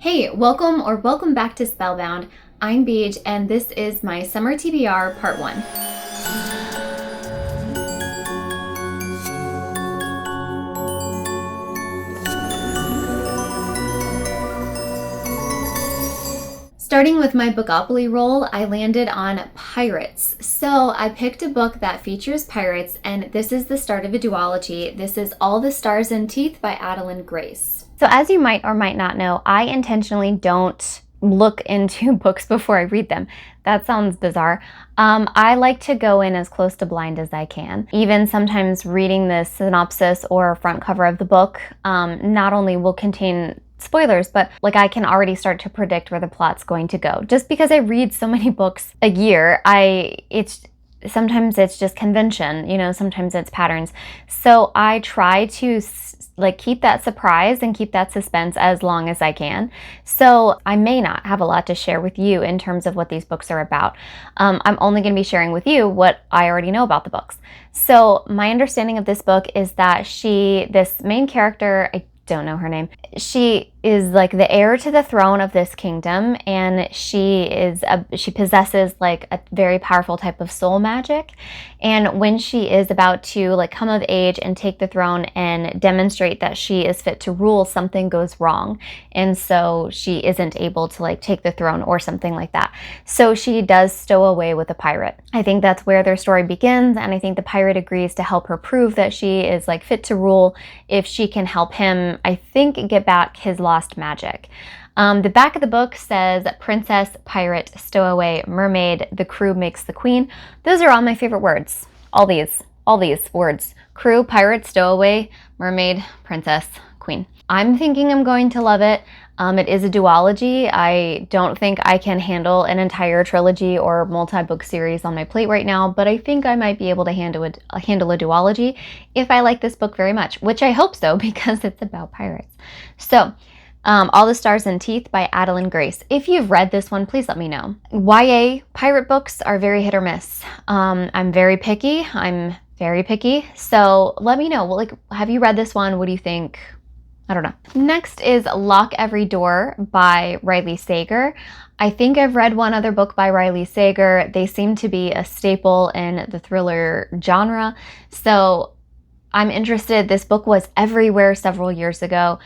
Hey, welcome back to Spellbound. I'm BEEJ and this is my summer TBR part 1. Starting with my Bookopoly roll, I landed on pirates. So I picked a book that features pirates, and this is the start of a duology. This is All the Stars and Teeth by Adeline Grace. So as you might or might not know, I intentionally don't look into books before I read them. That sounds bizarre. I like to go in as close to blind as I can. Even sometimes reading the synopsis or front cover of the book not only will contain spoilers, but like I can already start to predict where the plot's going to go. Just because I read so many books a year, sometimes it's just convention, sometimes it's patterns. So I try to keep that surprise and keep that suspense as long as I can. So I may not have a lot to share with you in terms of what these books are about. I'm only going to be sharing with you what I already know about the books. So my understanding of this book is that this main character, I don't know her name. She is like the heir to the throne of this kingdom, and she possesses like a very powerful type of soul magic. And when she is about to come of age and take the throne and demonstrate that she is fit to rule, something goes wrong, and so she isn't able to take the throne or something like that. So she does stow away with a pirate. I think that's where their story begins, and I think the pirate agrees to help her prove that she is fit to rule if she can help him, I think, get back his lost magic. The back of the book says princess, pirate, stowaway, mermaid, the crew makes the queen. Those are all my favorite words. All these words. Crew, pirate, stowaway, mermaid, princess, queen. I'm thinking I'm going to love it. It is a duology. I don't think I can handle an entire trilogy or multi-book series on my plate right now, but I think I might be able to handle a duology if I like this book very much, which I hope so because it's about pirates. So, All the Stars and Teeth by Adeline Grace. If you've read this one, please let me know. YA pirate books are very hit or miss. I'm very picky. So let me know. Have you read this one? What do you think? I don't know. Next is Lock Every Door by Riley Sager. I think I've read one other book by Riley Sager. They seem to be a staple in the thriller genre. So I'm interested. This book was everywhere several years ago.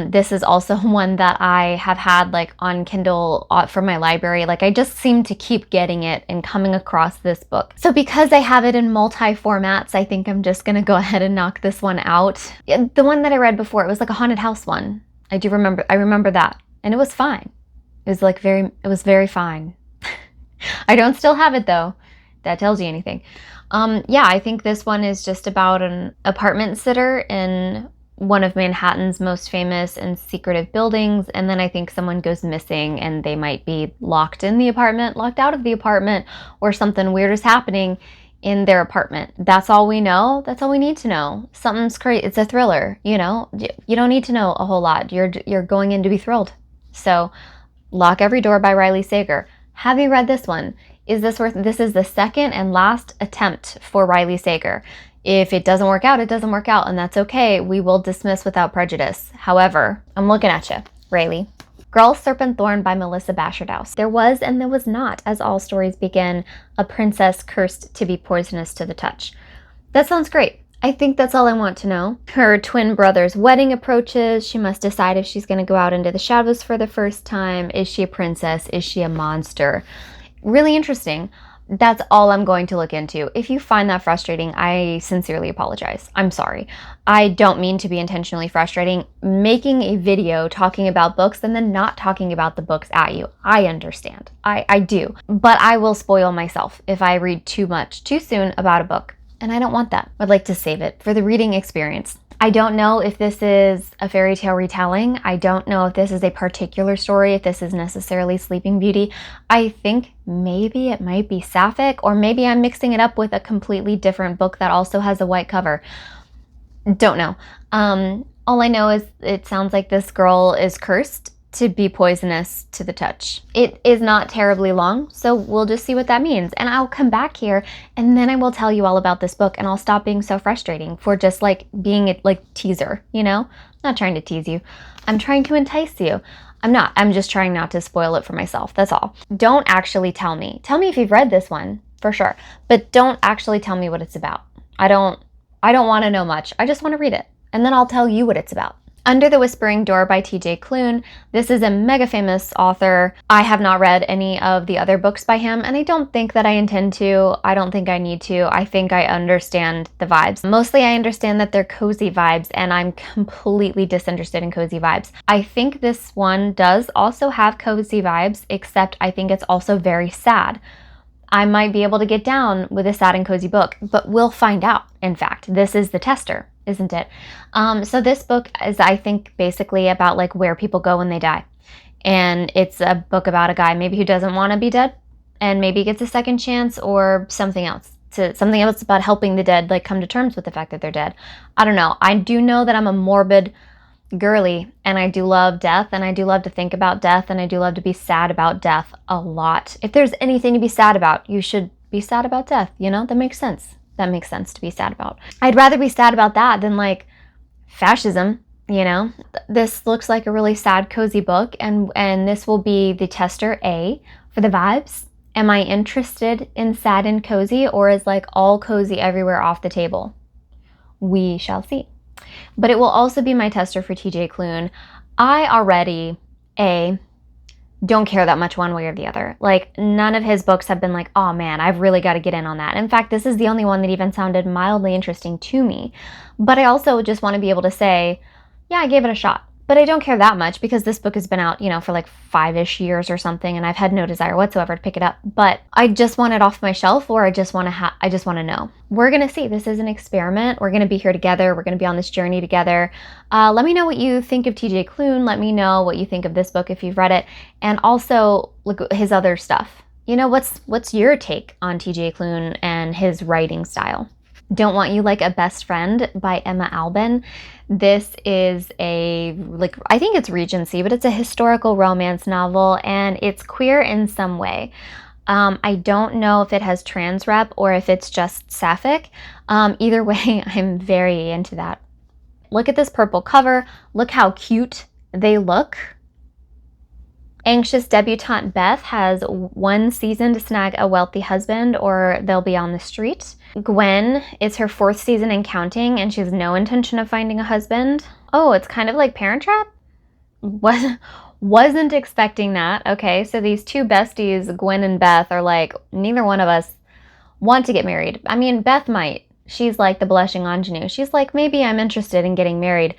This is also one that I have had on Kindle from my library. I just seem to keep getting it and coming across this book. So because I have it in multi-formats, I think I'm just gonna go ahead and knock this one out. The one that I read before, it was like a haunted house one. I remember that. And it was fine. It was very fine. I don't still have it though. That tells you anything. Yeah, I think this one is just about an apartment sitter in one of Manhattan's most famous and secretive buildings, and then I think someone goes missing and they might be locked in the apartment, locked out of the apartment, or something weird is happening in their apartment. That's all we know. That's all we need to know. Something's crazy. It's a thriller, You don't need to know a whole lot. You're going in to be thrilled. So, Lock Every Door by Riley Sager. Have you read this one? This is the second and last attempt for Riley Sager. If it doesn't work out, it doesn't work out, and that's okay. We will dismiss without prejudice. However, I'm looking at you, Riley. Girl, Serpent, Thorn by Melissa Bashardouse. There was and there was not, as all stories begin, a princess cursed to be poisonous to the touch. That sounds great. I think that's all I want to know. Her twin brother's wedding approaches. She must decide if she's going to go out into the shadows for the first time. Is she a princess? Is she a monster? Really interesting. That's all I'm going to look into. If you find that frustrating, I sincerely apologize. I'm sorry. I don't mean to be intentionally frustrating. Making a video talking about books and then not talking about the books at you. I understand. I do. But I will spoil myself if I read too much too soon about a book. And I don't want that. I'd like to save it for the reading experience. I don't know if this is a fairy tale retelling. I don't know if this is a particular story, if this is necessarily Sleeping Beauty. I think maybe it might be Sapphic, or maybe I'm mixing it up with a completely different book that also has a white cover. Don't know. All I know is it sounds like this girl is cursed to be poisonous to the touch. It is not terribly long, so we'll just see what that means. And I'll come back here and then I will tell you all about this book, and I'll stop being so frustrating for just being a teaser, I'm not trying to tease you. I'm trying to entice you. I'm not. I'm just trying not to spoil it for myself. That's all. Don't actually tell me. Tell me if you've read this one, for sure. But don't actually tell me what it's about. I don't want to know much. I just want to read it. And then I'll tell you what it's about. Under the Whispering Door by TJ Klune. This is a mega famous author. I have not read any of the other books by him, and I don't think that I intend to. I don't think I need to. I think I understand the vibes. Mostly I understand that they're cozy vibes, and I'm completely disinterested in cozy vibes. I think this one does also have cozy vibes, except I think it's also very sad. I might be able to get down with a sad and cozy book, but we'll find out. In fact, this is the tester, isn't it? So this book is, I think, basically about like where people go when they die. And it's a book about a guy maybe who doesn't want to be dead and maybe gets a second chance or something else. Something else about helping the dead, like come to terms with the fact that they're dead. I don't know. I do know that I'm a morbid girly, and I do love death, and I do love to think about death, and I do love to be sad about death a lot. If there's anything to be sad about, you should be sad about death, you know? That makes sense. That makes sense to be sad about. I'd rather be sad about that than like fascism, you know? This looks like a really sad, cozy book, and this will be the tester A for the vibes. Am I interested in sad and cozy, or is like all cozy everywhere off the table? We shall see. But it will also be my tester for TJ Klune. I already, don't care that much one way or the other. Like, none of his books have been like, oh man, I've really got to get in on that. In fact, this is the only one that even sounded mildly interesting to me. But I also just want to be able to say, yeah, I gave it a shot. But I don't care that much because this book has been out, you know, for like 5-ish years or something, and I've had no desire whatsoever to pick it up. But I just want it off my shelf, or I just want to know. We're gonna see. This is an experiment. We're gonna be here together. We're gonna be on this journey together. Let me know what you think of TJ Klune. Let me know what you think of this book if you've read it, and also look at his other stuff. You know, what's your take on TJ Klune and his writing style? Don't Want You Like a Best Friend by Emma Albin. This is I think it's Regency, but it's a historical romance novel, and it's queer in some way. I don't know if it has trans rep or if it's just sapphic. Either way, I'm very into that. Look at this purple cover. Look how cute they look. Anxious debutante Beth has one season to snag a wealthy husband, or they'll be on the street. Gwen is her 4th season and counting, and she has no intention of finding a husband. Oh, it's kind of like Parent Trap? Wasn't expecting that. Okay, so these two besties, Gwen and Beth, are like, neither one of us want to get married. I mean, Beth might. She's like the blushing ingenue. She's like, maybe I'm interested in getting married.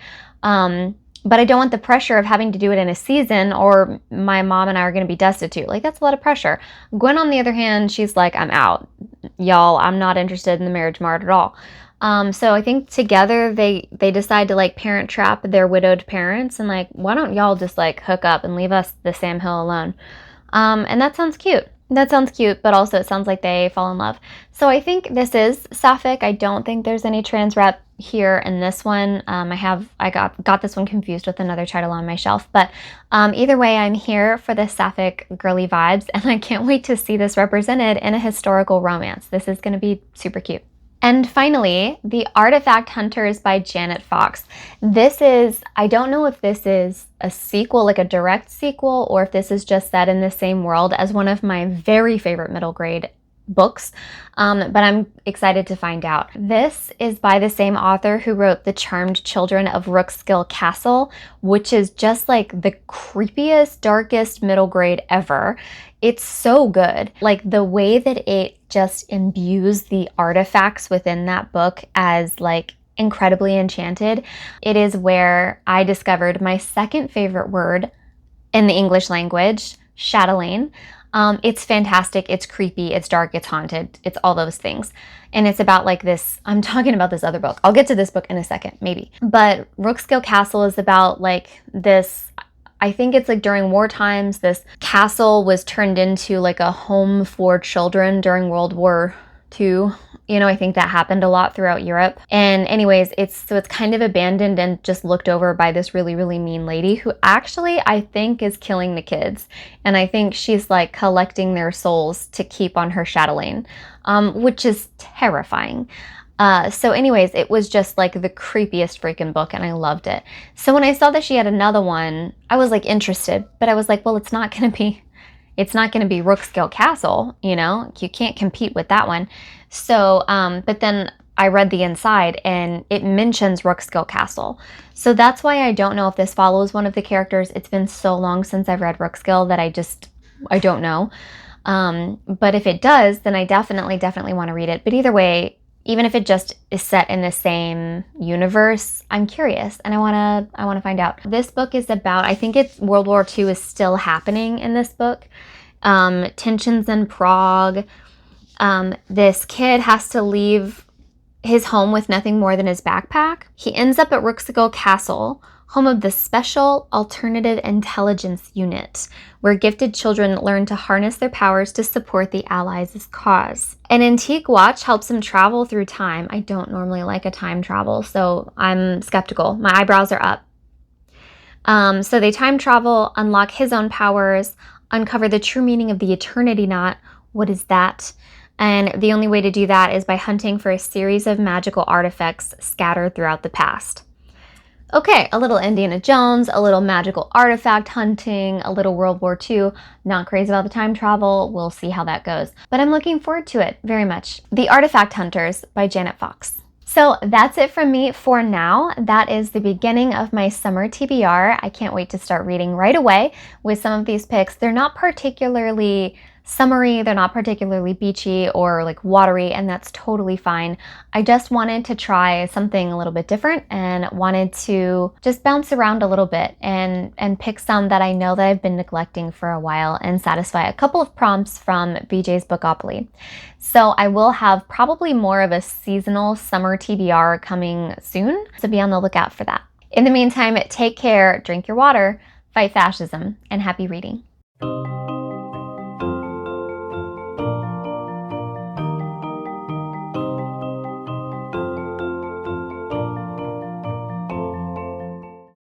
But I don't want the pressure of having to do it in a season, or my mom and I are going to be destitute. Like, that's a lot of pressure. Gwen, on the other hand, she's like, I'm out. Y'all, I'm not interested in the marriage mart at all. So I think together they decide to like parent trap their widowed parents, and like, why don't y'all just like hook up and leave us, the Sam Hill, alone? And that sounds cute. That sounds cute, but also it sounds like they fall in love. So I think this is sapphic. I don't think there's any trans rep here in this one. I got this one confused with another title on my shelf, but either way, I'm here for the sapphic girly vibes, and I can't wait to see this represented in a historical romance. This is going to be super cute. And finally, The Artifact Hunters by Janet Fox. This is, I don't know if this is a sequel, like a direct sequel, or if this is just set in the same world as one of my very favorite middle grade books, but I'm excited to find out. This is by the same author who wrote The Charmed Children of Rookskill Castle, which is just like the creepiest, darkest middle grade ever. It's so good. Like, the way that it just imbues the artifacts within that book as like incredibly enchanted. It is where I discovered my second favorite word in the English language, chatelaine. It's fantastic, it's creepy, it's dark, it's haunted, it's all those things. And it's about like this, I'm talking about this other book. I'll get to this book in a second, maybe. But Rookskill Castle is about like this, I think it's like during war times, this castle was turned into like a home for children during World War II. You know, I think that happened a lot throughout Europe. And anyways, it's kind of abandoned and just looked over by this really, really mean lady who actually, I think, is killing the kids. And I think she's like collecting their souls to keep on her chatelaine, which is terrifying. So anyways, it was just like the creepiest freaking book and I loved it. So when I saw that she had another one, I was like interested, but I was like, well, it's not going to be Rookskill Castle, you know, you can't compete with that one. So, but then I read the inside and it mentions Rookskill Castle. So that's why I don't know if this follows one of the characters. It's been so long since I've read Rookskill that I don't know. But if it does, then I definitely want to read it. But either way, even if it just is set in the same universe, I'm curious and I want to find out. This book is about, I think it's World War II is still happening in this book. Tensions in Prague. This kid has to leave his home with nothing more than his backpack. He ends up at Rookskill Castle, home of the Special Alternative Intelligence Unit, where gifted children learn to harness their powers to support the Allies' cause. An antique watch helps him travel through time. I don't normally like a time travel, so I'm skeptical. My eyebrows are up. So they time travel, unlock his own powers, uncover the true meaning of the Eternity Knot. What is that? And the only way to do that is by hunting for a series of magical artifacts scattered throughout the past. Okay, a little Indiana Jones, a little magical artifact hunting, a little World War II. Not crazy about the time travel. We'll see how that goes. But I'm looking forward to it very much. The Artifact Hunters by Janet Fox. So that's it from me for now. That is the beginning of my summer TBR. I can't wait to start reading right away with some of these picks. They're not particularly summery, they're not particularly beachy or like watery, and that's totally fine. I just wanted to try something a little bit different and wanted to just bounce around a little bit and pick some that I know that I've been neglecting for a while and satisfy a couple of prompts from BJ's Bookopoly. So I will have probably more of a seasonal summer TBR coming soon, so be on the lookout for that. In the meantime, take care, drink your water, fight fascism, and happy reading.